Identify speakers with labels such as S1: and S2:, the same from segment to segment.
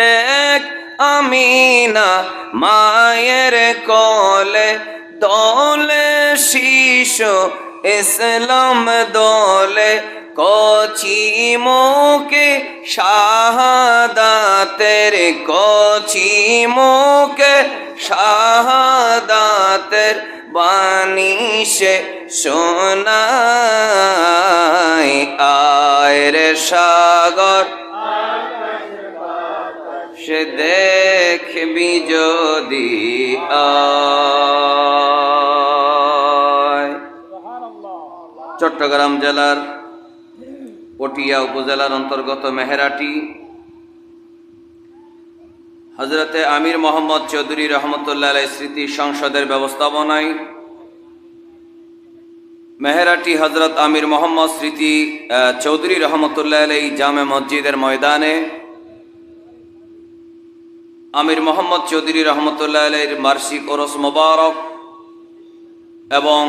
S1: দেখ আমিনা মায়ের কোলে দোলে শিশু ইসলাম দোলে কচি মুখে শাহাদাতের কচি মুখে শাহাদাতের বাণী সে শোনায় আয় রে সাগর সে দেখবি যদি আয়। চট্টগ্রাম জেলার পটিয়া উপজেলার অন্তর্গত মেহেরাটি হযরতে আমির মোহাম্মদ চৌধুরী রহমতুল্লাহ আলাইহি স্মৃতি সংসদের ব্যবস্থাপনায় মেহেরাটি হযরত আমির মোহাম্মদ স্মৃতি চৌধুরী রহমতুল্লাহ আলাইহি জামে মসজিদের ময়দানে আমির মোহাম্মদ চৌধুরী রহমতুল্লাহ আলাইহির বার্ষিক ওরস মোবারক এবং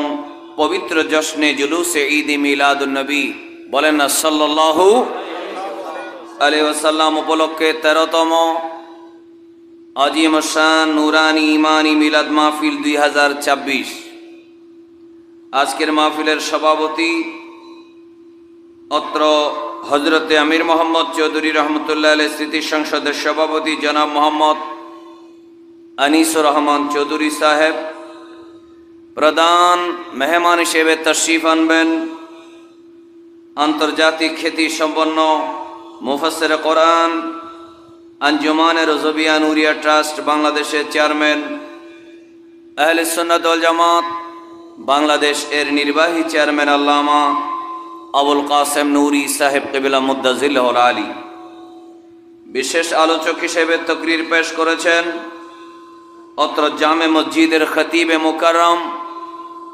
S1: পবিত্র জশ্নে জুলুসে ঈদ মিলাদুন নবী বলেন না সাল্লাল্লাহু আলাইহি ওয়াসাল্লাম উপলক্ষে 13তম আজিম শান নুরানি ইমানি মিলাদ মাহফিল 2026। আজকের মাহফিলের সভাপতি অত্র হযরতে আমির মোহাম্মদ চৌধুরী রহমতুল্লাহ আলাইহি স্মৃতি সংসদের সভাপতি জনাব মোহাম্মদ আনিসুর রহমান চৌধুরী সাহেব। প্রধান মেহমান হিসেবে তশরিফ আনবেন আন্তর্জাতিক খ্যাতি সম্পন্ন মুফাসসির কোরআন আঞ্জুমানে রজবিয়া নুরিয়া ট্রাস্ট বাংলাদেশের চেয়ারম্যান আহলে সুন্নাত ওয়াল জামাত বাংলাদেশ এর নির্বাহী চেয়ারম্যান আল্লামা আবুল কাসেম নুরি সাহেব কিবলা মুদ্দাজিল্লাহুল আলী। বিশেষ আলোচক হিসেবে তকরির পেশ করেছেন অত্র জামে মসজিদের খতিবে মুকাররম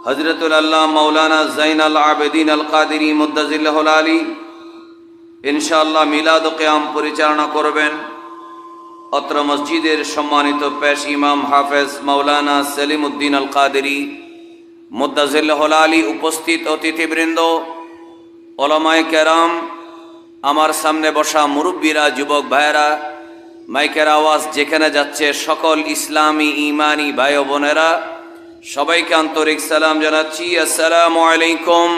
S1: হযরতুল আল্লাহ মাওলানা জাইনাল আবেদিন আল কাদেরী মুদ্দাজিল্লাহুল আলী। ইনশাআল্লাহ মিলাদ ও কিয়াম পরিচালনা করবেন অত্র মসজিদের সম্মানিত পেশ ইমাম হাফেজ মাওলানা সেলিম উদ্দিন আল কাদেরী মুদ্দাজিল্লাহুল আলী। উপস্থিত অতিথিবৃন্দ, ওলামায়ে কেরাম, আমার সামনে বসা মুরব্বীরা, যুবক ভাইয়েরা, মাইকের আওয়াজ যেখানে যাচ্ছে সকল ইসলামী ইমানি ভাই ও বোনেরা, সবাইকে আন্তরিক সালাম জানাচ্ছি। আসসালামু আলাইকুম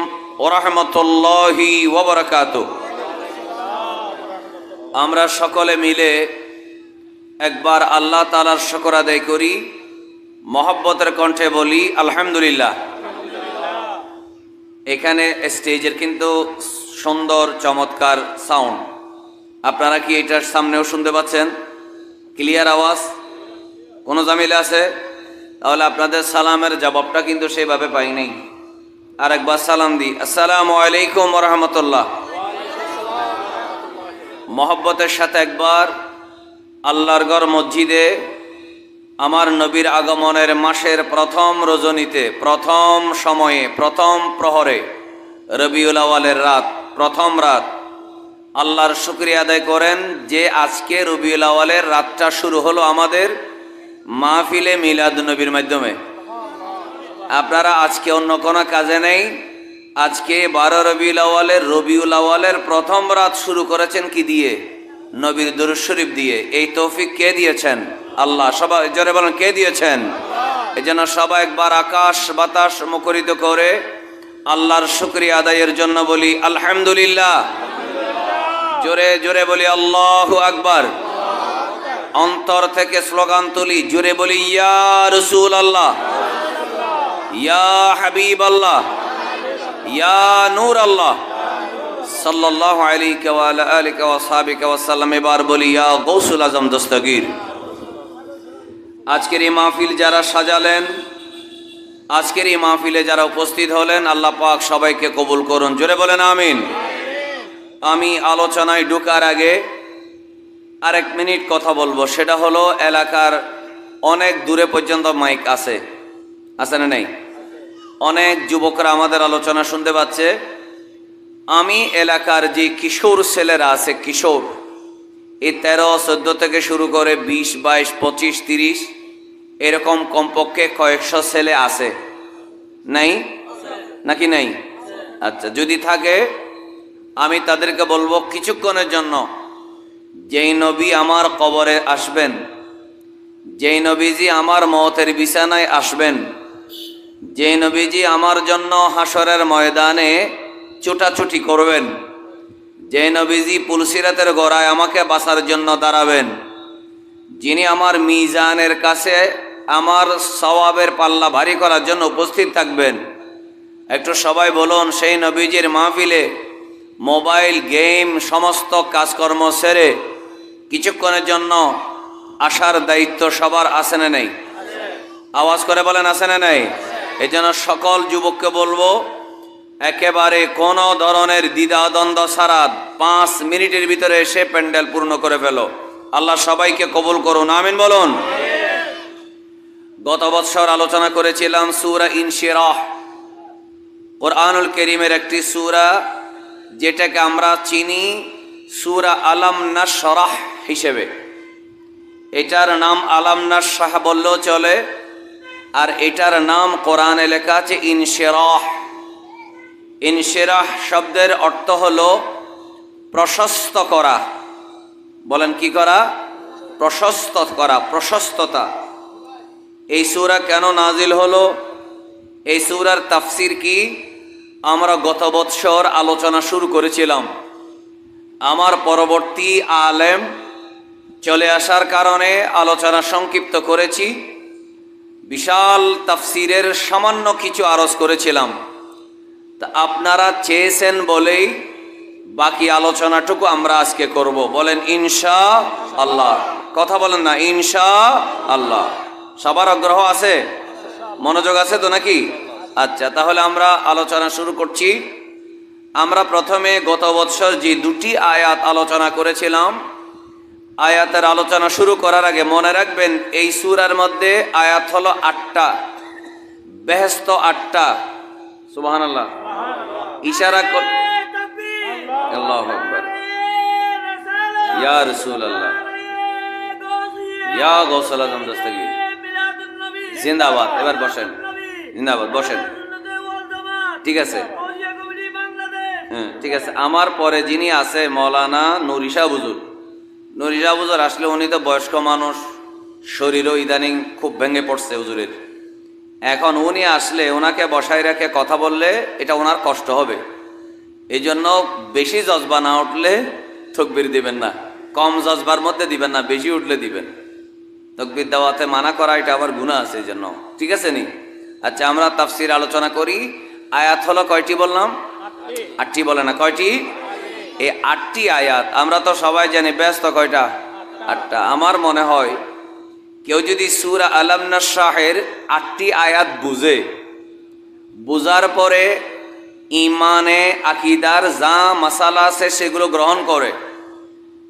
S1: ওয়া রাহমাতুল্লাহি ওয়া বারাকাতুহু। আমরা সকলে মিলে একবার আল্লাহ তাআলার শুকর আদায় করি, মহব্বতের কণ্ঠে বলি আলহামদুলিল্লাহ। এখানে স্টেজের কিন্তু সুন্দর চমৎকার সাউন্ড, আপনারা কি এটার সামনেও শুনতে পাচ্ছেন? ক্লিয়ার আওয়াজ? কোনো জামিলা আছে? তাহলে আপনাদের সালামের জবাবটা কিন্তু সেইভাবে পাই নাই। আর একবার সালাম দিই, আসসালামু আলাইকুম ওয়া রাহমাতুল্লাহ। মহব্বতের সাথে একবার আল্লাহর ঘর মসজিদে আমার নবীর আগমনের মাসের প্রথম রজনীতে, প্রথম সময়ে, প্রথম প্রহরে, রবিউল আউয়ালের রাত, প্রথম রাত, আল্লাহর শুকরিয়া আদায় করেন যে আজকে রবিউল আউয়ালের রাতটা শুরু হলো আমাদের মাহফিলে মিলাদ নবীর মাধ্যমে। আপনারা আজকে অন্য কোনো কাজে নেই, আজকে 12 রবিউল আউয়ালের প্রথম রাত শুরু করেছেন কি দিয়ে? নবীর দুরূদ শরীফ দিয়ে। এই তৌফিক কে দিয়েছেন? আল্লাহ। সবাই জোরে বলেন কে দিয়েছেন? এই জন্য সবাই একবার আকাশ বাতাস মুখরিত করে আল্লাহর শুকরিয়া আদায়ের জন্য বলি আলহামদুলিল্লাহ। জোরে জোরে বলি আল্লাহু আকবার। অন্তর থেকে স্লোগান তুলি, জোরে বলি ইয়া রাসূল আল্লাহ, ইয়া হাবিব আল্লাহ, ইয়া নূর আল্লাহ সাল্লাল্লাহু আলাইহি ওয়া আলা আলিহি ওয়া সাহবিহি ওয়া সাল্লাম। এবার বলি ইয়া গৌসুল আজম দস্তগীর। আজকের এই মাহফিল যারা সাজালেন, আজকের এই মাহফিলে যারা উপস্থিত হলেন, আল্লাহ পাক সবাইকে কবুল করুন। জোরে বলেন আমিন। আমি আলোচনায় ঢোকার আগে আরেক মিনিট কথা বলবো, সেটা হলো এলাকার অনেক দূরে পর্যন্ত মাইক আছে না নাই? অনেক যুবকরা আমাদের আলোচনা শুনতে পাচ্ছে। আমি এলাকার যে কিশোর ছেলেরা আছে, কিশোর, এই 13-14 থেকে শুরু করে 20, 22, 25, 30 এরকম কমপক্ষে কয়েকশো ছেলে আছে, নাই নাকি নাই? আচ্ছা, যদি থাকে আমি তাদেরকে বলবো কিছুক্ষণের জন্য যেই নবী আমার কবরে আসবেন, যেই নবীজি আমার মওতের বিছানায় আসবেন, যেই নবীজি আমার জন্য হাসরের ময়দানে ছুটাছুটি করবেন, যে নবীজি পুলসিরাতের গোড়ায় আমাকে বাঁচার জন্য দাঁড়াবেন, যিনি আমার মিজানের কাছে আমার সওয়াবের পাল্লা ভারী করার জন্য উপস্থিত থাকবেন। একটু সবাই বলুন, সেই নবীজির মাহফিলে মোবাইল, গেম, সমস্ত কাজকর্ম সেরে কিছুক্ষণের জন্য আসার দায়িত্ব সবার আছে না নেই? আওয়াজ করে বলেন, আছে না নেই? এই জন্য সকল যুবককে বলবো, একেবারে কোনো ধরনের দ্বিধাদ্বন্দ্ব ছাড়া 5 মিনিটের ভিতরে এসে প্যান্ডেল পূর্ণ করে ফেলো। আল্লাহ সবাইকে কবুল করুন, আমিন বলুন। গত বছর আলোচনা করেছিলাম সূরা ইনশিরাহ, কোরআনুল কারীমের একটি সূরা, যেটাকে আমরা চিনি সূরা আলাম নাশরাহ হিসেবে। এটার নাম আলাম নাশরাহ বললেও চলে, আর এটার নাম কোরআনে লেখা আছে ইনশিরাহ। ইনশিরাহ শব্দের অর্থ হলো প্রশস্ত করা। বলেন কি করা? প্রশস্ত করা, প্রশস্ততা। এই সূরা কেন নাজিল হলো, এই সূরার তাফসির কি, আমরা গত বছর আলোচনা শুরু করেছিলাম। আমার পরবর্তী আলেম চলে আসার কারণে আলোচনা সংক্ষিপ্ত করেছি। বিশাল তাফসিরের সামান্য কিছু আরজ করেছিলাম। তা আপনারা চেয়েছেন বলেই বাকি আলোচনাটুকু আমরা আজকে করব। বলেন ইনশাআল্লাহ। কথা বলেন না, ইনশাআল্লাহ। সবার আগ্রহ আছে, মনোযোগ আছে তো নাকি? আচ্ছা, তাহলে আমরা আলোচনা শুরু করছি। আমরা প্রথমে গত বছর যে 2টি আয়াত আলোচনা করেছিলাম, আয়াতের আলোচনা শুরু করার আগে মনে রাখবেন, এই সূরার মধ্যে আয়াত হলো 8টা, বেহেশত 8টা। সুবহানাল্লাহ। ইশারা কর, আল্লাহু আকবার, ইয়া রাসূলুল্লাহ, ইয়া গাউসুল আজম দস্তগীর জিন্দাবাদ। এবার বসেন, জিন্দাবাদ, বসেন। ঠিক আছে, হ্যাঁ ঠিক আছে। আমার পরে যিনি আছে মৌলানা নুরি শাহ হুজুর, নুরি শাহ হুজুর আসলে, উনি তো বয়স্ক মানুষ, শরীরও ইদানিং খুব ভেঙে পড়ছে হুজুরের। এখন উনি আসলে ওনাকে বসায় রেখে কথা বললে এটা ওনার কষ্ট হবে। এই জন্য বেশি জজবা না উঠলে তাকবীর দিবেন না, কম জজবার মধ্যে দিবেন না, বেশি উঠলে দিবেন। তাকবীর দেওয়াতে মানা করা, এটা আবার গুনাহ আছে, এই জন্য। ঠিক আছে নি? আচ্ছা, আমরা তাফসীর আলোচনা করি। আয়াত হলো কয়টি বললাম? 8টি। বলে না কয়টি? এই 8টি আয়াত আমরা তো সবাই জানি, ব্যস্ত কয়টা? 8টা। আমার মনে হয় কেউ যদি সূরা আলাম নাশরাহের 8টি আয়াত বুঝার পরে ইমানে, আকীদার যা মাসালা আছে সেগুলো গ্রহণ করে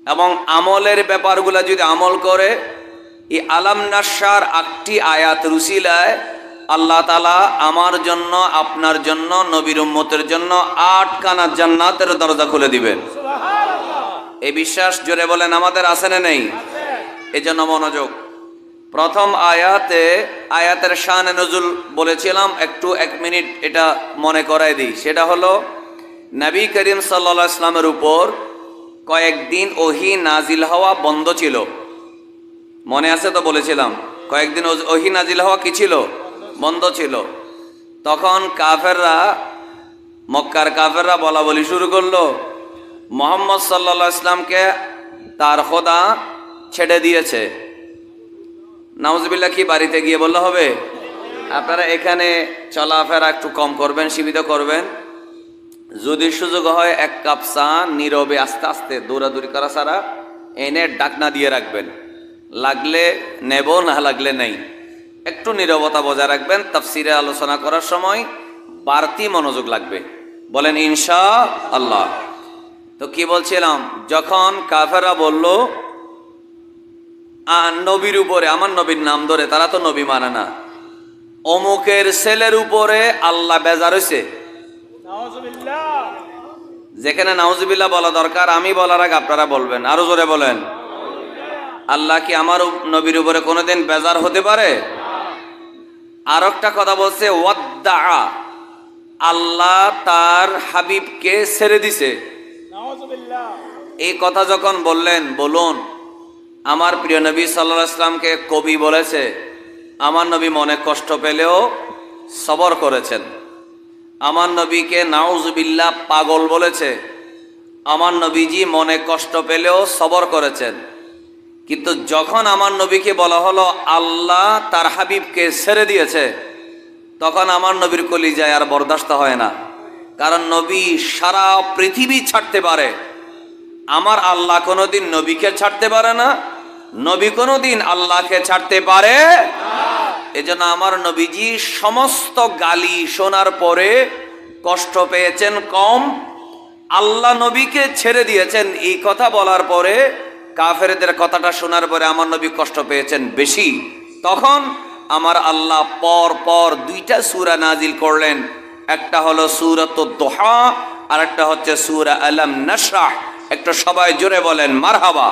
S1: এবং আমলের ব্যাপারগুলো যদি আমল করে, এই আলাম নাশরার 8টি আয়াত রুসিলায় আল্লাহ তাআলা আমার জন্য, আপনার জন্য, নবীর উম্মতের জন্য 8 খানা জান্নাতের দরজা খুলে দিবেন। সুবহানাল্লাহ। এই বিশ্বাস জোরে বলেন আমাদের আছে না নেই? এই জন্য মনোযোগ। প্রথম আয়াতে, আয়াতের শান নজুল বলেছিলাম, একটু 1 মিনিট এটা মনে করাই দিই। সেটা হলো নবী করিম সাল্লাল্লাহু আলাইহি ওয়াসাল্লামের উপর কয়েকদিন ওহী নাজিল হওয়া বন্ধ ছিল। মনে আছে তো? বলেছিলাম কয়েকদিন ওহী নাজিল হওয়া কি ছিল? বন্ধ ছিল। তখন কাফেররা, মক্কার কাফেররা বলা বলি শুরু করলো, মুহাম্মদ সাল্লাল্লাহু আলাইহি ওয়াসাল্লামকে তার খোদা ছেড়ে দিয়েছে। নাউজুবিল্লাহ। কি বাড়িতে গিয়ে বললে হবে? আপনারা এখানে চলাফেরা একটু কম করবেন, সীমিত করবেন। যদি সুযোগ হয় 1 কাপ চা নীরবে আস্তে আস্তে, দৌড়াদৌড়ি করা ছাড়া, এনে ডাকনা দিয়ে রাখবেন। লাগলে নেব, না লাগলে নেই। একটু নীরবতা বজায় রাখবেন। তাফসিরে আলোচনা করার সময় বাড়তি মনোযোগ লাগবে। বলেন ইনশাআল্লাহ। তো কি বলছিলাম, যখন কাফেররা বলল নবীর উপরে, আমার নবীর নাম ধরে, তারা তো নবী মানে না, অমুকের ছেলের উপরে আল্লাহ বেজার হয়েছে। যেখানে নাউজুবিল্লাহ বলা দরকার, আমি বলার আগে আপনারা বলবেন, আরো জোরে বলেন। আল্লাহ কি আমার নবীর উপরে কোনোদিন বেজার হতে পারে? আর একটা কথা বলছে, ওয়াদ্দা, আল্লাহ তার হাবিবকে ছেড়ে দিছে। এই কথা যখন বললেন, বলুন আমার প্রিয় নবী সাল্লাল্লাহু আলাইহি ওয়াসাল্লামকে কবি বলেছে, আমার নবী মনে কষ্ট পেলেও সবর করেছেন। আমার নবীকে নাউজুবিল্লাহ পাগল বলেছে, আমার নবীজি মনে কষ্ট পেলেও সবর করেছেন। কিন্তু যখন আমার নবীকে বলা হলো আল্লাহ তার হাবিবকে ছেড়ে দিয়েছে, তখন আমার নবীর কলিজায় আর বরদাস্ত হয় না। কারণ নবী সারা পৃথিবী ছাড়তে পারে, আমার আল্লাহ কোনোদিন নবীকে ছাড়তে পারে না, নবী কোনোদিন আল্লাহকে ছাড়তে পারে। এজন্য আমার নবীজি সমস্ত গালি শোনার পরে কষ্ট পেয়েছেন কম, আল্লাহ নবীকে ছেড়ে দিয়েছেন এই কথা বলার পরে, কাফেরদের কথাটা শোনার পরে আমার নবী কষ্ট পেয়েছেন বেশি। তখন আমার আল্লাহ পর পর দুইটা সূরা নাজিল করলেন, একটা হলো সূরাতুদ দুহা আর একটা হচ্ছে সূরা আলাম নাশরাহ। একটা সবাই জোরে বলেন মারহাবা।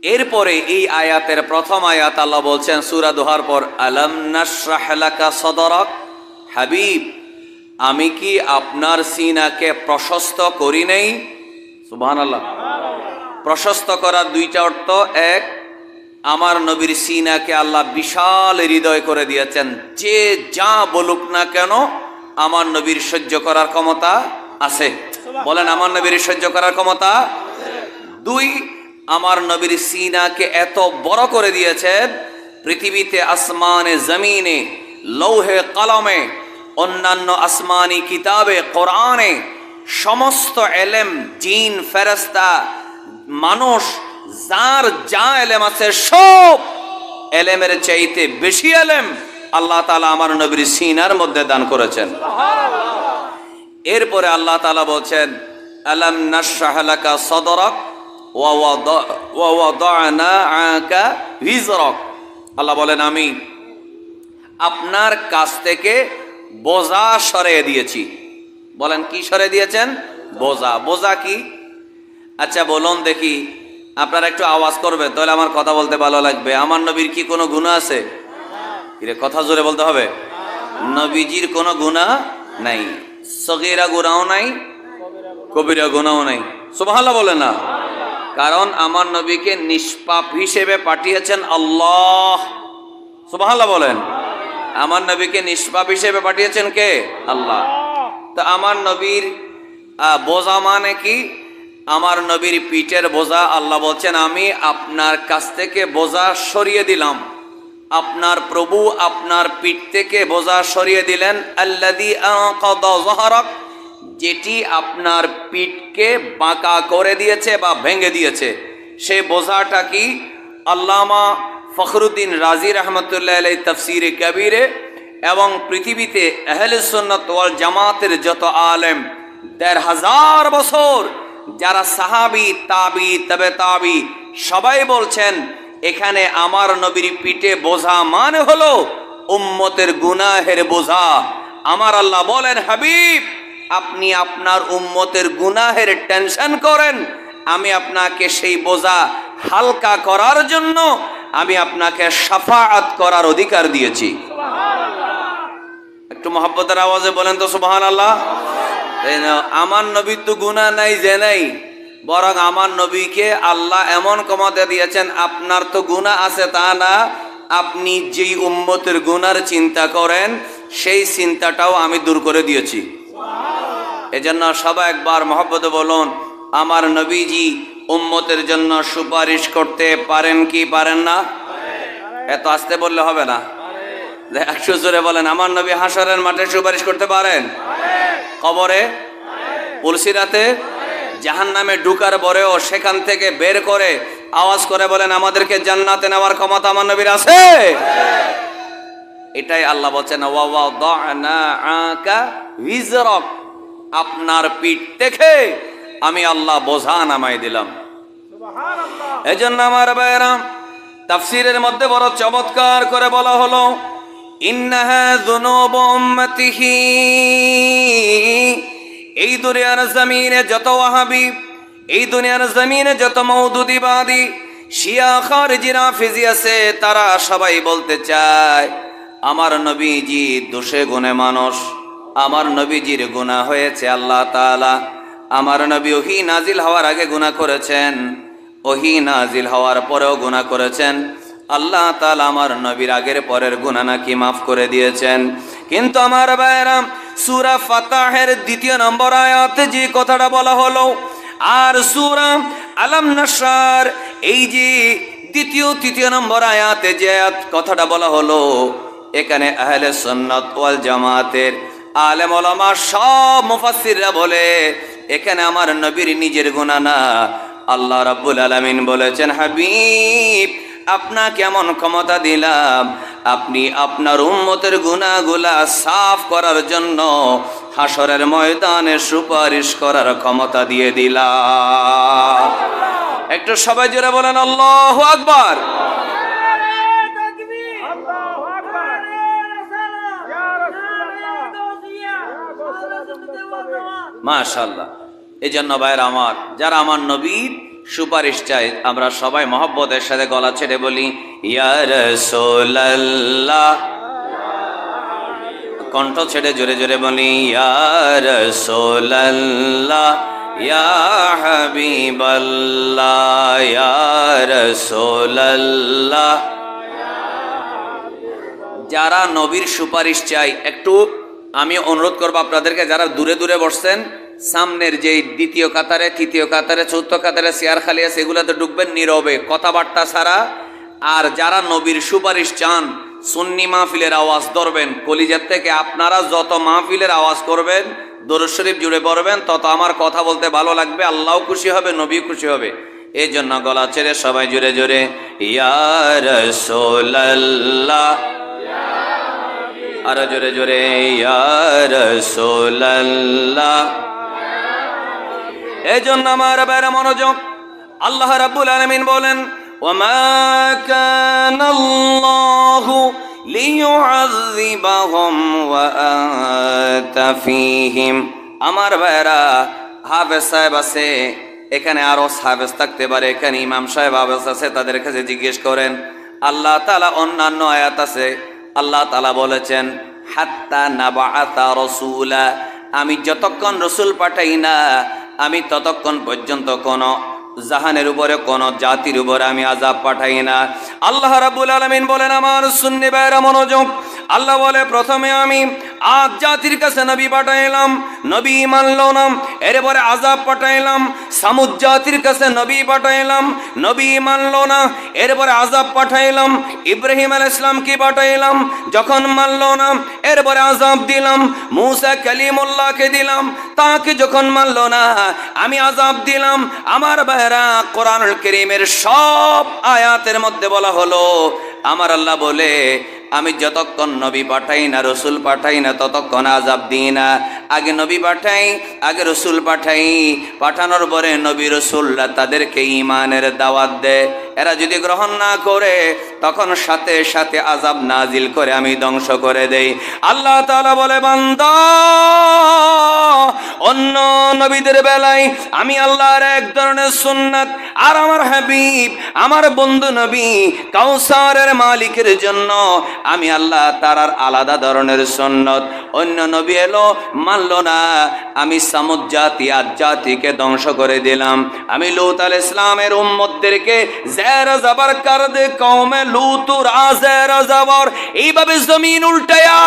S1: এরপরে এই আয়াতের প্রথম আয়াত আল্লাহ বলছেন সূরা দুহার পর, আলাম নাশরাহ লাকা সদরাক, হাবিব আমি কি আপনার সিনাকে প্রশস্ত করি নাই? সুবহানাল্লাহ। প্রশস্ত করার দুইটা অর্থ, এক, আমার নবীর সিনাকে আল্লাহ বিশাল হৃদয় করে দিয়েছেন, যে যা বলুক না কেন আমার নবীর সহ্য করার ক্ষমতা আছে। বলেন আমার নবীর সহ্য করার ক্ষমতা। দুই, আমার নবীর সিনাকে এত বড় করে দিয়েছেন, পৃথিবীতে আসমানে জমিনে লৌহে কলমে অন্যান্য আসমানি কিতাবে কোরআনে সমস্ত এলেম, জিন ফেরেশতা মানুষ যার যা এলেম আছে সব এলেমের চাইতে বেশি এলেম আল্লাহ তাআলা আমার নবীর সিনার মধ্যে দান করেছেন। এরপরে আল্লাহ তাআলা বলছেন আলাম নাশরাহ লাকা সদরাক ওয়া ওয়াদানা আনকা ভিজরাক। আল্লাহ বলেন আমি আপনার কাছ থেকে বোঝা সরিয়ে দিয়েছি। বলেন কি সরিয়ে দিয়েছেন? বোঝা। বোঝা কি? আচ্ছা বলুন দেখি, আপনারা একটু আওয়াজ করবেন তাহলে আমার কথা বলতে ভালো লাগবে। আমার নবীর কি কোনো গুনাহ আছে? এর কথা জোরে বলতে হবে। নবীজির কোনো গুনাহ নাই, সগীরা গুনাহও নাই, কবিরা গুনাহও নাই। সুবহানাল্লাহ বলেন না। কারণ আমার নবীকে নিষ্পাপ হিসেবে পাঠিয়েছেন আল্লাহ। সুবহানাল্লাহ বলেন। আমার নবীকে নিষ্পাপ হিসেবে পাঠিয়েছেন কে? আল্লাহ। তো আমার নবীর বোঝা মানে কি? আমার নবীর পিঠের বোঝা আল্লাহ বলছেন আমি আপনার কাছ থেকে বোঝা সরিয়ে দিলাম। আপনার প্রভু আপনার পিঠ থেকে বোঝা সরিয়ে দিলেন। আল্লাযী আনকাযা যাহরাক, যেটি আপনার পিঠকে বাঁকা করে দিয়েছে বা ভেঙে দিয়েছে। সেই বোঝাটা কি? আল্লামা ফখরুদ্দিন রাজি রহমতুল্লাহ আলাইহি তাফসীরে কবীরে এবং পৃথিবীতে আহলে সুন্নাত ওয়াল জামাতের যত আলেম ১৫০০ বছর যারা সাহাবী তাবি তবে তাবি সবাই বলছেন এখানে আমার নবীর পিঠে বোঝা মানে হলো উম্মতের গুনাহের বোঝা। আমার আল্লাহ বলেন হাবিব আপনি আপনার উম্মতের গুনাহের টেনশন করেন, আমি আপনাকে সেই বোঝা হালকা করার জন্য আমি আপনাকে শাফাআত করার অধিকার দিয়েছি। একটু মহব্বতের আওয়াজে বলেন তো সুবহানাল্লাহ। আমার নবীর তো গুনাহ নাই যে নাই, বরং আমার নবীকে আল্লাহ এমন ক্ষমতা দিয়েছেন আপনার তো গুনাহ আছে তা না, আপনি যেই উম্মতের গুনার চিন্তা করেন সেই চিন্তাটাও আমি দূর করে দিয়েছি। এজন্য সবাই একবার মহব্বতে বলুন আমার নবীজি উম্মতের জন্য সুপারিশ করতে পারেন কি পারেন না? এত আস্তে বললে হবে না, একটু জোরে বলেন। আমার নবী হাসরের মাঠে সুপারিশ করতে পারেন? কবরে, পুলসিরাতে, জাহান্নামে ঢুকার পরেও সেখান থেকে বের করে আওয়াজ করে বলেন আমাদেরকে জান্নাতে নেওয়ার ক্ষমতা আমার নবীর আছে। এটাই আল্লাহ বলছেন ওয়া ওয়াদানা আনকা ভিজরাক, আপনার পিঠ থেকে আমি আল্লাহ বোঝা নামাই দিলাম। সুবহানাল্লাহ। এজন্য আমার ভাইরা তাফসীরের মধ্যে বড় চমৎকার করে বলা হলো ইন্নাহা যুনুবু উম্মতিহি, এই দুনিয়ার জমিনে যত ওয়াহাবি, এই দুনিয়ার জমিনে যত মওদুদিবাদী শিয়া খারিজি রাফিজি আছে তারা সবাই বলতে চায় আমার নবীজি দোষে গুণে মানুষ, আমার নবীজির গুনাহ হয়েছে আল্লাহ তাআলা আমার নবী ওহী নাজিল হওয়ার আগে গুনাহ করেছেন, ওহী নাজিল হওয়ার পরেও গুনাহ করেছেন। আল্লাহ তাআলা আমার নবীর আগের পরের গুনাহ নাকি মাফ করে দিয়েছেন। কিন্তু আমার ভাইরা, সূরা ফাতহের 2 নম্বর আয়াতে যে কথাটা বলা হলো, আর সূরা আলাম নাশর এই যে 2-3 নম্বর আয়াতে যে কথাটা বলা হলো, এখানে আহলে সুন্নাত ওয়াল জামাতের আলেম ওলামা সব মুফাসসিররা বলে এখানে আমার নবীর নিজের গুনাহ না। আল্লাহ রাব্বুল আলামিন বলেছেন, হাবিব আপনাকে এমন ক্ষমতা দিলাম, আপনি আপনার উম্মতের গুনাহগুলা সাফ করার জন্য হাসরের ময়দানে সুপারিশ করার ক্ষমতা দিয়ে দিলাম। একটু সবাই জোরে বলেন আল্লাহু আকবার। মাশাআল্লাহ। এই জন্য ভাইরা আমার, যারা আমার নবীর সুপারিশ চাই, আমরা সবাই মহব্বতের সাথে গলা ছেড়ে বলি ইয়া রাসূলুল্লাহ। কণ্ঠ ছেড়ে জোরে জোরে বলি ইয়া রাসূলুল্লাহ, ইয়া হাবিবাল্লাহ, ইয়া রাসূলুল্লাহ। যারা নবীর সুপারিশ চাই, একটু আমি অনুরোধ করবো আপনাদেরকে, যারা দূরে দূরে বসছেন, সামনের যে 2য় কাতারে, 3য় কাতারে, 4th কাতারে চেয়ার খালি আছে, এগুলাতে ঢুকবেন নীরবে, কথাবার্তা ছাড়া। আর যারা নবীর সুপারিশ চান, সুন্নি মাহফিলের আওয়াজ ধরবেন কলিজার থেকে। আপনারা যত মাহফিলের আওয়াজ করবেন, দরুদ শরীফ জুড়ে পড়বেন, তত আমার কথা বলতে ভালো লাগবে, আল্লাহ খুশি হবে, নবী খুশি হবে। এই জন্য গলা ছেড়ে সবাই জোরে জোরে ইয়া রাসূলুল্লাহ, আরো জোরে জোরে ইয়া রাসূলুল্লাহ। এই জন্য আমার বাইরে মনোযোগ, আল্লাহ রাব্বুল আলামিন বলেন, ওয়ামা কানাল্লাহু লিয়ুযিবাহুম ওয়া আনতা ফীহিম। আমার ভাইরা, হাফেজ সাহেব আছে এখানে, আরো হাফেজ থাকতে পারে, এখানে ইমাম সাহেব হাফেজ আছে, তাদের কাছে জিজ্ঞেস করেন। আল্লাহ তাআলা অন্যান্য আয়াত আছে, আল্লাহ তাআলা বলেছেন হাত্তা নাবাআতা রাসূলা, আমি যতক্ষণ রসুল পাঠাই না, আমি ততক্ষণ পর্যন্ত কোন জাহানের উপরে, কোন জাতির উপরে আমি আযাব পাঠাই না। আল্লাহ রাব্বুল আলামিন বলেন, আমার সুন্নি ভাইরা মনোযোগ, আল্লাহ বলে প্রথমে আমি আদ জাতির কাছে নবী পাঠাইলাম, নবী মানল না, এরপরে আযাব পাঠাইলাম। সামুদ জাতির কাছে নবী পাঠাইলাম, নবী মানল না, এরপরে আযাব পাঠাইলাম। ইব্রাহিম আলাইহিস সালামকে পাঠাইলাম, যখন মানল না, এরপরে আযাব দিলাম। মূসা কালিমুল্লাহকে দিলাম, তাকে যখন মানল না, আমি আযাব দিলাম। আমার ভাইরা, কোরআনুল কারীমের সব আয়াতের মধ্যে বলা হলো, আমার আল্লাহ বলে আমি যতক্ষণ নবী পাঠাই না, রসুল পাঠাই না, ততক্ষণ আযাব দিই না। আগে নবী পাঠাই, আগে রসুল পাঠাই, পাঠানোর পরে নবী রসুলরা তাদেরকে ঈমানের দাওয়াত দেয়। এরা যদি গ্রহণ না করে, তখন সাথে সাথে আযাব নাজিল করে আমি ধ্বংস করে দেই। আল্লাহ তাআলা বলে, বান্দা, অন্য নবীদের বেলায় আমি আল্লাহর এক ধরনের সুন্নাত, আর আমার হাবিব, আমার বন্ধু নবী কাউসারের মালিকের জন্য আমি আল্লাহ তাআলার আলাদা ধরনের সুন্নত। অন্য নবী এলো, মানল না, আমি সামুদ জাতি, আদ জাতিকে ধ্বংস করে দিলাম। আমি লূত আলাইহিস সালামের উম্মতদেরকে জের জবর কর দে, কওমে লূত রাজের জবর, এইভাবে জমিন উল্টায়া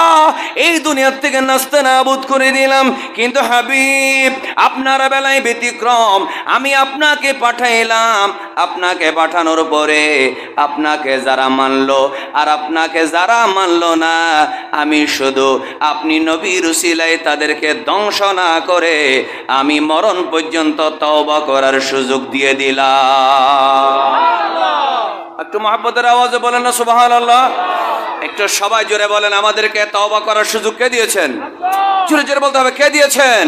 S1: এই দুনিয়া থেকে নাস্তানাবুদ করে দিলাম। কিন্তু হাবিব, আপনার বেলায় ব্যতিক্রম, আমি আপনাকে পাঠাইলাম, আপনাকে পাঠানোর পরে আপনাকে যারা মানলো আর আপনাকে যারা মানলো না, আমি শুধু আপনি নবীর উসিলায় তাদেরকে ধ্বংস না করে আমি মরণ পর্যন্ত তওবা করার সুযোগ দিয়ে দিলাম। একটু মহব্বতের আওয়াজে বলেন না সুবহানাল্লাহ। একটু সবাই জোরে বলেন, আমাদেরকে তওবা করার সুযোগ কে দিয়েছেন? জোরে জোরে বলতে হবে, কে দিয়েছেন?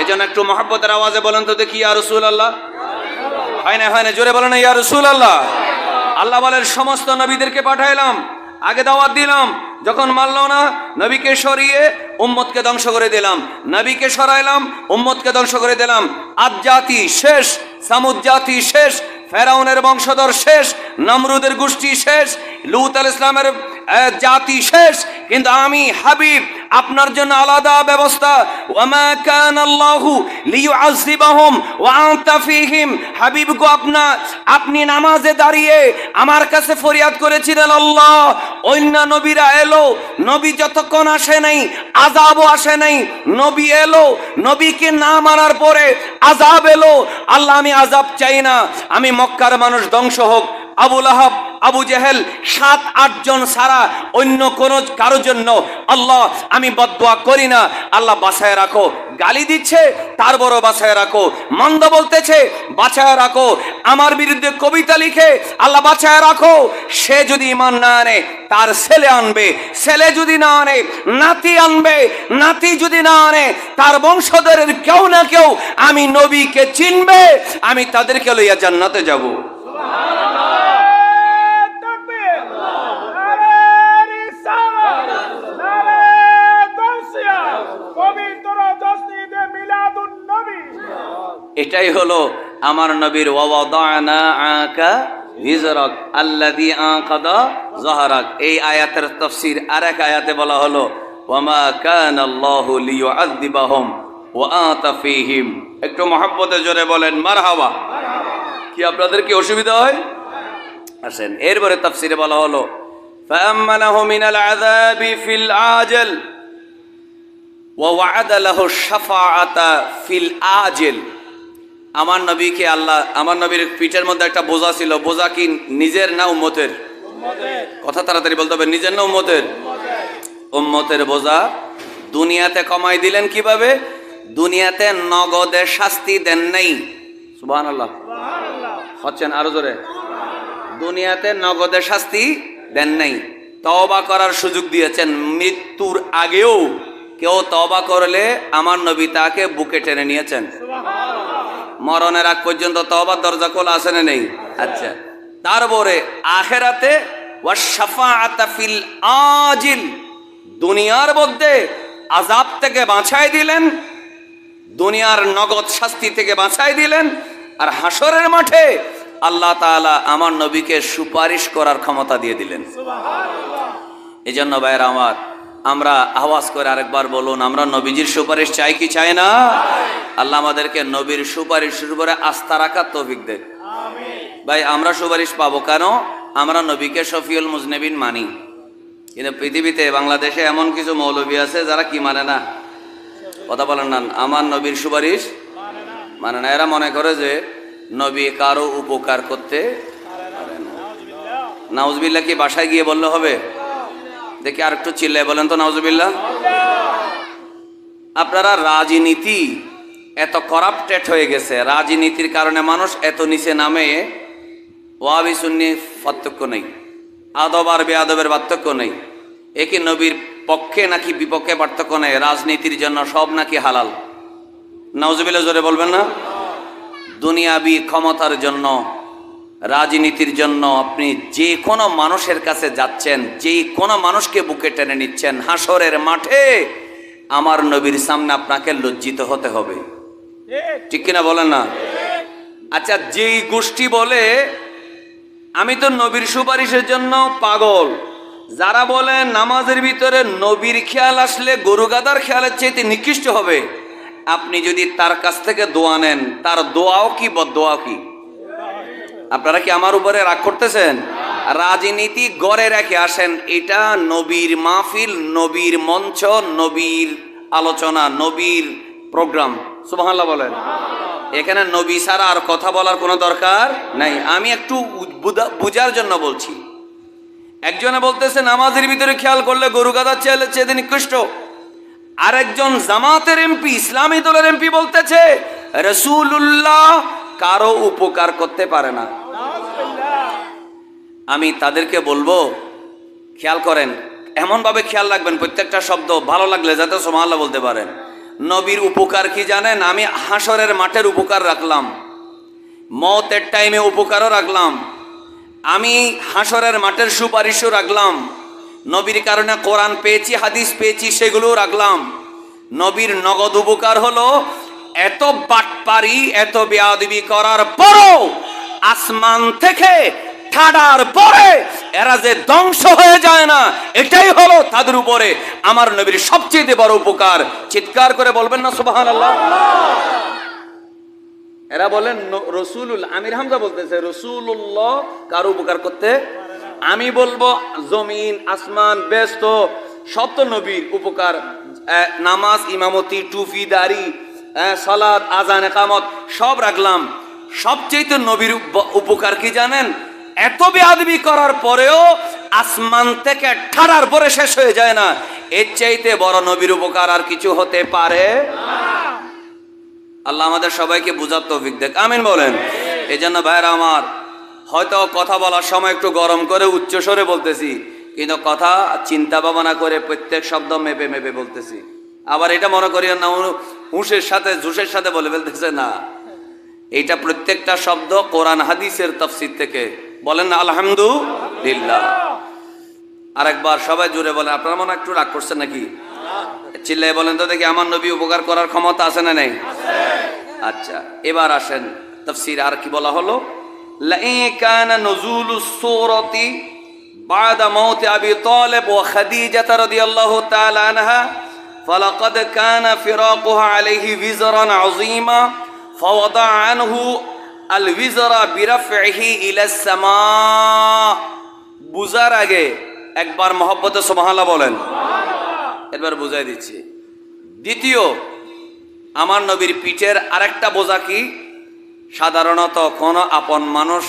S1: এই জন্য একটু মহব্বতের আওয়াজে বলেন তো দেখি, ইয়া রাসূলুল্লাহ। হয় না, জোরে বলেন না, ইয়া রাসূলুল্লাহ। আল্লাহ বলেন, সমস্ত নবীদেরকে পাঠাইলাম, আগে দাওয়াত দিলাম, যখন মানল না, নবীকে সরিয়ে উম্মতকে ধ্বংস করে দিলাম। নবীকে সরাইলাম, উম্মতকে ধ্বংস করে দিলাম। আদ জাতি শেষ, সামুদ জাতি শেষ, ফেরাউনের বংশধর শেষ, নমরুদের গোষ্ঠী শেষ, লূত আলাইহিস সালামের জাতি শেষ, কিন্তু আমি হাবিব আপনার জন্য আলাদা ব্যবস্থা। ওয়ামা কানাল্লাহু লিয়ুআযিবাহুম ওয়া আনতা ফীহিম। হাবিব গো, আপনি নামাজে দাঁড়িয়ে আমার কাছে ফরিয়াদ করেছিলেন, আল্লাহ অন্য নবীরা এলো, নবী যতক্ষণ আসে নাই আযাবও আসে নাই, নবী এলো, নবীকে না মানার পরে আযাব এলো, আল্লাহ আমি আযাব চাই না, আমি মক্কার মানুষ ধ্বংস হোক, আবু লাহাব, আবু জেহেল 7-8 জন ছাড়া অন্য কোনো কারোর জন্য আল্লাহ আমি বদদুয়া করি না, আল্লাহ বাঁচায় রাখো। গালি দিচ্ছে, তার বড় বাঁচায় রাখো। মন্দ বলতেছে, বাঁচায় রাখো। আমার বিরুদ্ধে কবিতা লিখে, আল্লাহ বাঁচায় রাখো। সে যদি ঈমান না আনে, তার ছেলে আনবে, ছেলে যদি না আনে নাতি আনবে, নাতি যদি না আনে তার বংশধরের কেউ না কেউ আমি নবীকে চিনবে, আমি তাদেরকে লইয়া জান্নাতে যাব। এটাই হলো আমার নবীর ওয়াদানা আকা ভিজরাক আল্লাযী আকাদা যাহরাক। এই আয়াতের তাফসীর আরেক আয়াতে বলা হলো ওয়ামা কানাল্লাহু লিয়ুআযিবাহুম ওয়া আনতা ফীহিম। একটু মহব্বতে জোরে বলেন মারহাবা। কি আপনাদের কি অসুবিধা হয়? আসেন, এরপরে তাফসীরে বলা হলো ফাআম্মানাহু মিনাল আযাবি ফিল আজল ওয়া ওয়া'আদা লাহু শাফাআতা ফিল আজিল। আমার নবীকে আল্লাহ, আমার নবীর পিঠের মধ্যে একটা বোঝা ছিল। বোঝা কি নিজের না উম্মতের? কথা তাড়াতাড়ি বলতে হবে, নিজের না উম্মতের? উম্মতের বোঝা দুনিয়াতে কমাই দিলেন কিভাবে? দুনিয়াতে নগদে শাস্তি দেন নাই। সুবহানাল্লাহ হচ্ছেন আরো জোরে। দুনিয়াতে নগদে শাস্তি দেন নাই, তওবা করার সুযোগ দিয়েছেন। মৃত্যুর আগেও কেউ তওবা করলে আমার নবী তাকে বুকে টেনে নিয়েছেন। মরণের আগ পর্যন্ত তওবার দরজা খোলা আছে না নেই? আচ্ছা, তারপরে আখিরাতে ওয়া শাফাআতা ফিল আজিল, দুনিয়ার মধ্যে আযাব থেকে বাঁচাই দিলেন, দুনিয়ার নগদ শাস্তি থেকে বাঁচাই দিলেন, আর হাসরের মাঠে আল্লাহ তাআলা আমার নবীকে সুপারিশ করার ক্ষমতা দিয়ে দিলেন। এই জন্য ভাইয়েরা আমার, আমরা আওয়াজ করে আরেকবার বলুন, আমরা নবীজির সুপারিশ চাই কি চাই না? আল্লাহ আমাদেরকে নবীর সুপারিশের উপরে আস্থা রাখার তৌফিক দেন। ভাই আমরা সুপারিশ পাবো কেন? আমরা নবীকে শফিউল মুজনিবিন মানি। কিন্তু পৃথিবীতে বাংলাদেশে এমন কিছু মৌলবী আছে যারা কি মানে না, কথা বলেন না, আমার নবীর সুপারিশ মানে না। এরা মনে করে যে নবী কারো উপকার করতে পারে না। নাউজুবিল্লাহ কি বাসায় গিয়ে বললে হবে? দেখি আর একটু চিল্লায় বলেন তো নাউজুবিল্লাহ। আপনারা রাজনীতি এত করাপ্টেড হয়ে গেছে, রাজনীতির কারণে মানুষ এত নিচে নামে, ওয়াহাবি সুন্নি পার্থক্য নেই, আদব আর বেআদবের পার্থক্য নেই, একে নবীর পক্ষে নাকি বিপক্ষে পার্থক্য নেই, রাজনীতির জন্য সব নাকি হালাল। নাউজুবিল্লাহ জোরে বলবেন না। দুনিয়াবি ক্ষমতার জন্য, রাজনীতির জন্য আপনি যে কোনো মানুষের কাছে যাচ্ছেন, যে কোনো মানুষকে বুকে টেনে নিচ্ছেন, হাসরের মাঠে আমার নবীর সামনে আপনাকে লজ্জিত হতে হবে। ঠিক কিনা বলেন না? আচ্ছা, যেই গোষ্ঠী বলে আমি তো নবীর সুপারিশের জন্য পাগল, যারা বলে নামাজের ভিতরে নবীর খেয়াল আসলে গরু গাদার খেয়ালের চাইতে নিকৃষ্ট হবে, আপনি যদি তার কাছ থেকে দোয়া নেন, তার দোয়াও কি বদদোয়াও কি? আপনারা কি আমার উপরে রাগ করতেছেন? রাজনীতি গড়ে রেখে আসেন, এটা নবীর মাহফিল, নবীর মঞ্চ, নবীর আলোচনা, নবীর প্রোগ্রাম। সুবহানাল্লাহ বলেন। এখানে নবী ছাড়া আর কথা বলার কোনো দরকার নাই। আমি একটু বুঝার জন্য বলছি। একজনে বলতেছে নামাজের ভিতরে খেয়াল করলে গরু গাদার চেয়ে নিকৃষ্ট, আরেকজন জামাতের এমপি, ইসলামী দলের এমপি বলতেছে রাসূলুল্লাহ কারো উপকার করতে পারে না। আমি তাদেরকে বলবো খেয়াল করেন, এমনভাবে খেয়াল রাখবেন প্রত্যেকটা শব্দ ভালো লাগলে যাতে সুবহানাল্লাহ বলতে পারেন। নবীর উপকার কি জানেন? আমি হাসরের মাঠের উপকার রাখলাম, মওতের টাইমে উপকারও রাখলাম, আমি হাসরের মাঠের সুপারিশও রাখলাম, নবীর কারণে কোরআন পেয়েছি, হাদিস পেয়েছি, সেগুলোও রাখলাম। নবীর নগদ উপকার হলো এত বাটপারি, এত বেয়াদবি করার পরও আসমান থেকে ঠাডার পরে এরা যে ধ্বংস হয়ে যায় না, এটাই হলো তাদের উপরে আমার নবীর সবচেয়ে বড় উপকার। চিৎকার করে বলবেন না সুবহানাল্লাহ। এরা বলেন রসুলুল্লাহ, আমির হামজা বলতেছে রসুল্লাহ কারো উপকার করতে, আমি বলবো জমিন আসমান বেস্ত সব তো নবীর উপকার। নামাজ, ইমামতি, টুপি, দাড়ি, সালাত, আজান, একামত সব রাখলাম। সবচেয়ে তো নবীর উপকার কি জানেন? এত বেয়াদবি করার পরেও আসমান থেকে ঠাড়ার পরে শেষ হয়ে যায় না, এর চাইতে বড় নবীর উপকার আর কিছু হতে পারে? আল্লাহ আমাদের সবাইকে বুঝার তৌফিক দেখ, আমিন বলেন। এই জন্য ভাইরা আমার, হয়তো কথা বলার সময় একটু গরম করে উচ্চস্বরে বলতেছি, কিন্তু কথা চিন্তা ভাবনা করে প্রত্যেক শব্দ মেপে মেপে বলতেছি। আবার এটা মনে করি না হুঁশের সাথে জুসের সাথে বলে ফেলতেছে, না, এইটা প্রত্যেকটা শব্দ কোরআন হাদিসের তাফসীর থেকে। বলেন না আলহামদুলিল্লাহ। আরেকবার সবাই জুড়ে বলেন। আপনারা মনে একটু রাগ করছেন নাকি? চিল্লাই বলেন তো দেখি, আমার নবী উপকার করার ক্ষমতা আছে না নেই? আচ্ছা, এবার আসেন তাফসীর। আর কি বলা হলো? লাই কানা নুজুলুস সূরাতি বাদা মাউত আবি তালিব ওয়া খাদিজা রাদিয়াল্লাহু তাআলা আনহা ফালাকাদ কানা ফিরাকুহা আলাইহি বিজরান আযীমা ফাওয়াদা আনহু আল বিজরা বিরাফইহি ইলা সামা। বুঝার আগে একবার মহব্বতে সুবহানাল্লাহ বলেন। এবার বুঝাই দিচ্ছি। দ্বিতীয়, আমার নবীর পিঠের আরেকটা বোঝা কি? সাধারণত কোনো আপন মানুষ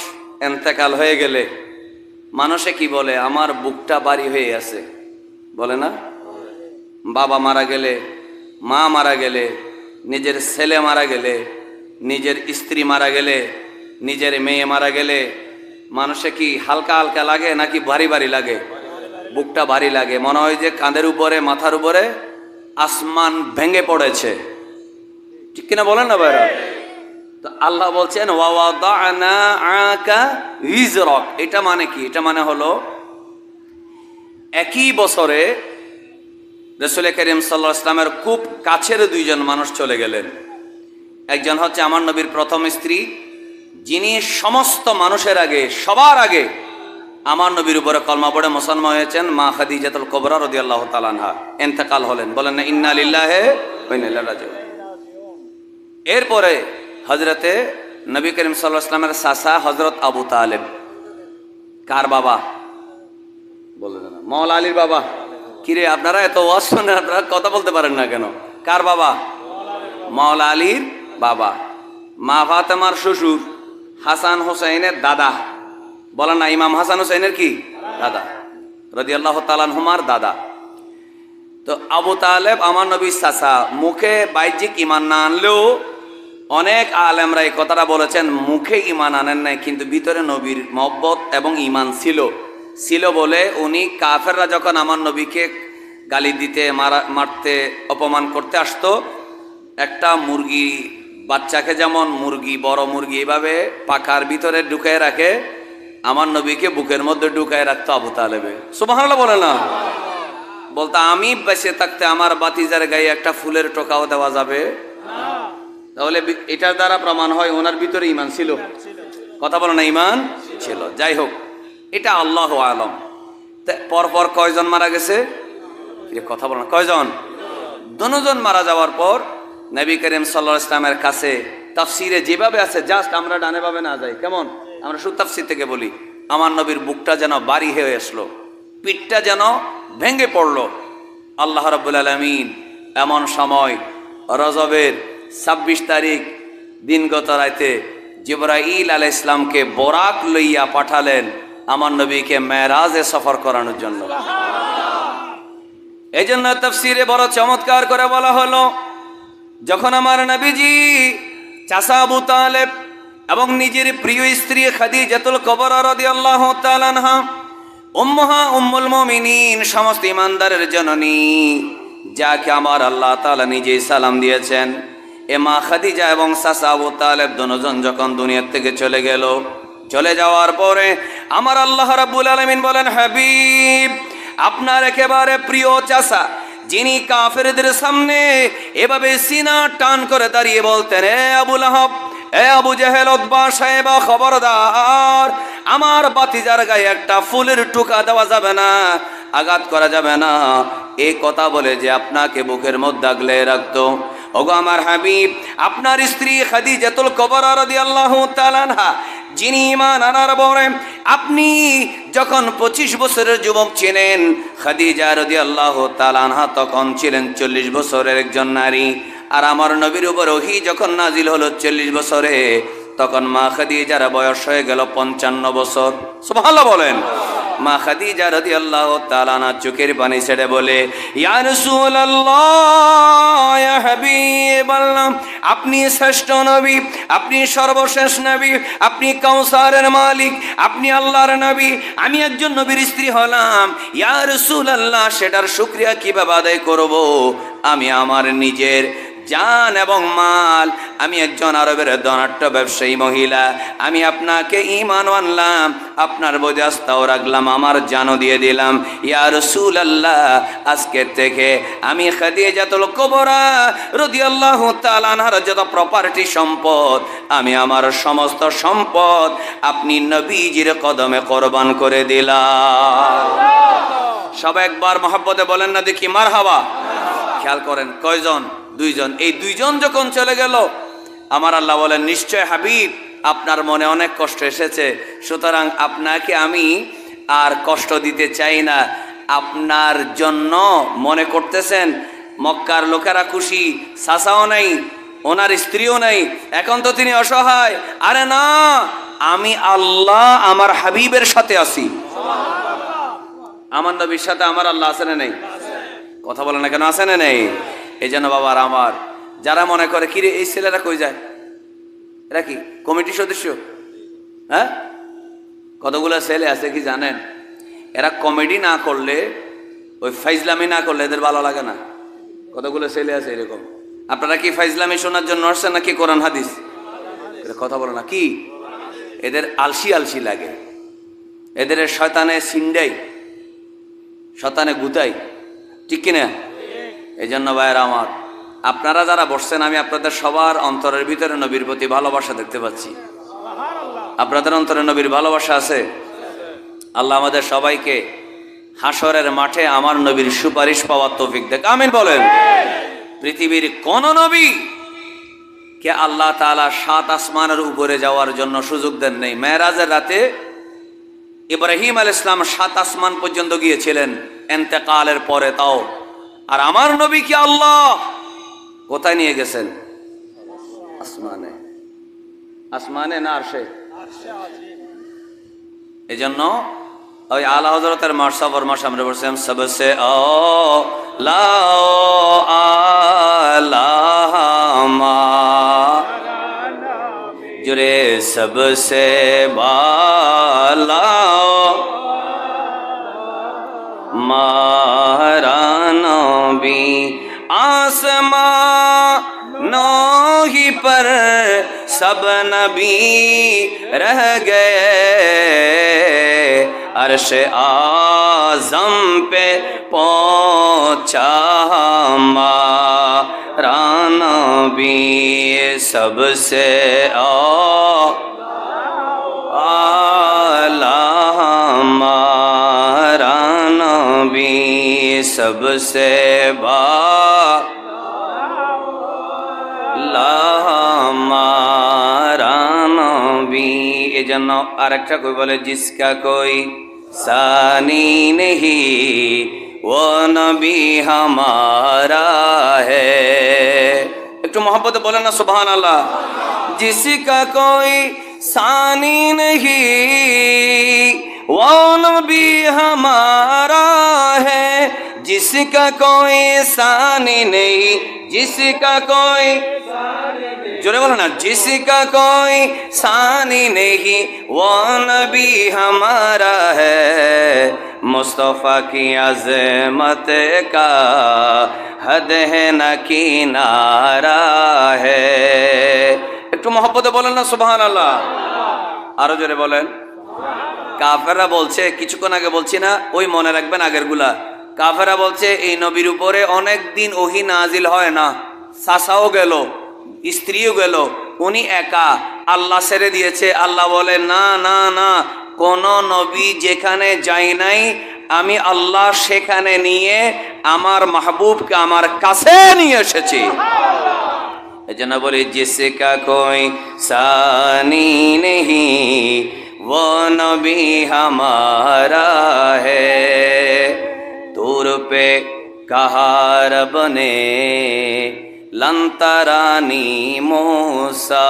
S1: এন্তেকাল হয়ে গেলে মানুষে কি বলে? আমার বুকটা ভারী হয়ে আছে, বলে না? বাবা মারা গেলে, মা মারা গেলে, নিজের ছেলে মারা গেলে, নিজের স্ত্রী মারা গেলে, নিজের মেয়ে মারা গেলে মানুষে কি হালকা হালকা লাগে নাকি ভারী ভারী লাগে? বুকটা ভারী লাগে, মনে হয় যে কাঁধের উপরে, মাথার উপরে আসমান ভেঙে পড়েছে। ঠিক কিনা বলেন না ভাইরা? তো আল্লাহ বলছেন ওয়াওয়াদানা আকা উইজরক। এটা মানে কি? এটা মানে হলো একই বছরে রাসূল করিম সাল্লাল্লাহু আলাইহি ওয়াসাল্লামের খুব কাছের দুইজন মানুষ চলে গেলেন। একজন হচ্ছে আমার নবীর প্রথম স্ত্রী, যিনি সমস্ত মানুষের আগে, সবার আগে আমার নবীর উপরে কলমা পড়ে মুসলমান হয়েছেন, মা খাদিজাতুল কুবরা রাদিয়াল্লাহু তাআলা আনহা ইন্তেকাল হলেন। বলেন না ইন্না লিল্লাহি ওয়া ইন্না ইলাইহি রাজিউন। এরপরে হযরতে নবী করিম সাল্লাল্লাহু আলাইহি ওয়াসাল্লামের চাচা হযরত আবু তালেব। কার বাবা? বলেন না, মাওলা আলীর বাবা। কিরে আপনারা এত ওয়াজ শুনেন, আপনারা কথা বলতে পারেন না কেন? কার বাবা? মাওলা আলীর বাবা। মা ফাতেমার শ্বশুর হাসান হোসেনের দাদা। বলেন না, ইমাম হাসান হোসেনের কি দাদা, রাদিয়াল্লাহু তাআলা আনহুমার দাদা। তো আবু তালেব আমার নবীর চাচা। মুখে বাহ্যিক ঈমান না আনলেও অনেক আলেমরা এই কথাটা বলেছেন, মুখে ঈমান আনেন নাই কিন্তু ভিতরে নবীর মহব্বত এবং ঈমান ছিল বলে উনি কাফেররা যখন আমার নবীকে গালি দিতে, মারতে, অপমান করতে আসতো, একটা মুরগি বাচ্চাকে যেমন মুরগি, বড় মুরগি এভাবে পাখার ভিতরে ঢুকায় রাখে, আমার নবীকে বুকের মধ্যে ঢুকায় রাখতো আবু তালেবে। সুবহানাল্লাহ বলে না? বলতো আমি বেঁচে থাকতে আমার বাতিজার গায়ে একটা ফুলের টোকাও দেওয়া যাবে? তাহলে এটার দ্বারা প্রমাণ হয় ওনার ভিতরে ঈমান ছিল। কথা বলে না, ঈমান ছিল। যাই হোক, এটা আল্লাহু আলম। পরপর কয়জন মারা গেছে? কথা বলে না, কয়জন? দুজন মারা যাওয়ার পর নবী করিম সাল্লাল্লাহু আলাইহি ওয়াসাল্লামের কাছে তাফসিরে যেভাবে আছে, জাস্ট আমরা ডানে ভাবে না যাই, কেমন? আমরা শুধু তাফসির থেকে বলি। আমার নবীর বুকটা যেন ভারী হয়ে আসলো, পিঠটা যেন ভেঙে পড়লো। আল্লাহ রাব্বুল আলামিন এমন সময় রজবের 26 তারিখ দিনগত রাতে জিবরাইল আলাইহিস সালামকে বোরাক লইয়া পাঠালেন আমার নবীকে মেরাজে সফর করানোর জন্য। এই জন্য তাফসিরে বড় চমৎকার করে বলা হলো, যখন আমার নবীজি চাচা আবু তালেব এবং নিজের প্রিয় স্ত্রী খাদিজাতুল কুবরা রাদিয়াল্লাহু তাআলা আনহা, উম্মুল মুমিনিন, সমস্ত ইমানদারের জননী, যাকে আমার আল্লাহ তাআলা নিজেই সালাম দিয়েছেন, এ মা খাদিজা এবং চাচা আবু তালেব দুজন যখন দুনিয়া থেকে চলে গেল, চলে যাওয়ার পরে আমার আল্লাহ রাব্বুল আলামিন বলেন, হাবিব, আপনার একেবারে প্রিয় চাচা, যিনি কাফেরদের সামনে এভাবে সিনা টান করে দাঁড়িয়ে বলতেন, এ আবু লাহাব, এ আবু জেহেল, উতবা, সাইবা, খবরদার, আমার বাতিজার গায়ে একটা ফুলের টুকা দেওয়া যাবে না, আঘাত করা যাবে না। এই কথা বলে যে আপনাকে বুকের মধ্যে আগলে রাখতো। ওগো আমার হাবিব, আপনার স্ত্রী খাদিজাতুল কুবরা রাদিয়াল্লাহু তাআলা আনহা, যিনি ঈমান আনার পরে আপনি যখন 25 বছরের যুবক ছিলেন, খাদিজা রাদিয়াল্লাহু তাআলা আনহা তখন ছিলেন 40 বছরের একজন নারী। আর আমার নবীর উপর ওহী যখন নাজিল হলো 40 বছরে, তখন মা খাদিজার বয়স হয়ে গেল 55 বছর। সুবহানাল্লাহ বলেন। মা খাদিজা রাদিয়াল্লাহু তাআলা আনহা চোখের পানি ছেড়ে বলে, ইয়া রাসূলুল্লাহ, ইয়া হাবিবাল্লাহ, আপনি শ্রেষ্ঠ নবী, আপনি সর্বশেষ নবী, আপনি কাউসারের মালিক, আপনি আল্লাহর নবী, আমি একজন নবীর স্ত্রী হলাম। ইয়া রাসূলুল্লাহ, সেটার শুকরিয়া কিভাবে আদায় করব? আমি আমার নিজের জান এবং মাল, আমি একজন আরবের ধনাঢ্য ব্যবসায়ী মহিলা, আমি আপনাকে ঈমান আনলাম, আপনার প্রতি আস্থাও রাখলাম, আমার জানও দিয়ে দিলাম। ইয়া রাসূলুল্লাহ, আজকে থেকে আমি খাদিজাতুল কুবরা রাদিয়াল্লাহু তাআলা আনহার যত প্রপার্টি সম্পদ, আমি আমার সমস্ত সম্পদ আপনি নবীজির কদমে কোরবান করে দিলাম। সবাই একবার মহব্বতে বলেন না দেখি মারহাবা। খেয়াল করেন, কয়জন? দুইজন। এই দুইজন যখন চলে গেল, আমার আল্লাহ বলেন, নিশ্চয় হাবিব, আপনার মনে অনেক কষ্ট এসেছে, সুতরাং আপনাকে আমি আর কষ্ট দিতে চাই না। আপনার জন্য মনে করতেছেন মক্কার লোকেরা খুশি, চাচাও নাই, ওনার স্ত্রীও নাই, এখন তো তিনি অসহায়। আরে না, আমি আল্লাহ আমার হাবিবের সাথে আছি। আমার নবীর সাথে আমার আল্লাহ আছে না নেই? কথা বলে না কেন, আছে না নেই? এই জন্য বাবার আমার, যারা মনে করে কিরে এই ছেলেরা কই যায়, এরা কি কমিটির সদস্য? হ্যাঁ, কতগুলো ছেলে আছে কি জানেন, এরা কমেডি না করলে, ওই ফাইজলামি না করলে এদের ভালো লাগে না। কতগুলো ছেলে আছে এরকম। আপনারা কি ফাইজলামি শোনার জন্য আসছেন নাকি কোরআন হাদিস? কথা বলে না কি? এদের আলসি আলসি লাগে, এদের শয়তানে সিন্ডাই, শয়তানে গুতাই, ঠিক কিনা? এই জন্য ভাইয়ের আমার, আপনারা যারা বসছেন, আমি আপনাদের সবার অন্তরের ভিতরে নবীর প্রতি ভালোবাসা দেখতে পাচ্ছি। আপনাদের অন্তরে নবীর ভালোবাসা আছে। আল্লাহ আমাদের সবাইকে হাসরের মাঠে আমার নবীর সুপারিশ পাওয়ার তৌফিক দেখ, আমিন বলেন। পৃথিবীর কোন নবী কে আল্লাহ তাআলা 7 আসমানের উপরে যাওয়ার জন্য সুযোগ দেন নাই। মেরাজের রাতে ইব্রাহিম আলাইহিস সালাম 7 আসমান পর্যন্ত গিয়েছিলেন ইন্তেকালের পরে, তাও। আর আমার নবীকে আল্লাহ কোথায় নিয়ে গেছেন? আসমানে। আসমানে না আরশে? এই জন্য ওই আলা হযরতের মার্শা ফরমাশ আমরা বলছেন, সবসে আলা আলামা জুরে সবসে বালা मारानबी आसमानों ही पर सब नबी रह गए, अर्श आज़म पे पहुँचा मारानबी सबसे सबसे बालामारानबी। এই জন্য আরেকটা কই বলে, जिसका कोई सानी नहीं वो नबी हमारा है। একটু मोहब्बत बोले ना सुभान अल्लाह। जिसका कोई सानी नहीं वो नबी हमारा है, जिसका कोई सानी नहीं, जिसका कोई जोरे बोलो ना, जिसका कोई सानी नहीं वो नबी हमारा है, मुस्तफा की अज़मत का हद है न किनारा है। একটু মহব্বতে বলেন না সুবহান আল্লাহ। আরো জোরে বলেন। কাফেররা বলছে, কিছুক্ষণ আগে বলছি না, ওই মনে রাখবেন আগের গুলা। কাফেররা বলছে এই নবীর উপরে অনেক দিন ওহী নাজিল হয় না, চাচাও গেল, স্ত্রীও গেল, উনি একা, আল্লাহ ছেড়ে দিয়েছে। আল্লাহ বলে না না না, কোন নবী যেখানে যাই নাই আমি আল্লাহ সেখানে নিয়ে আমার মাহবুবকে আমার কাছে নিয়ে এসেছি। এই জন্য বলি জিসকা কোই সানি নেহি वो नबी हमारा है, दूर पे कहार बने लंतरानी मूसा।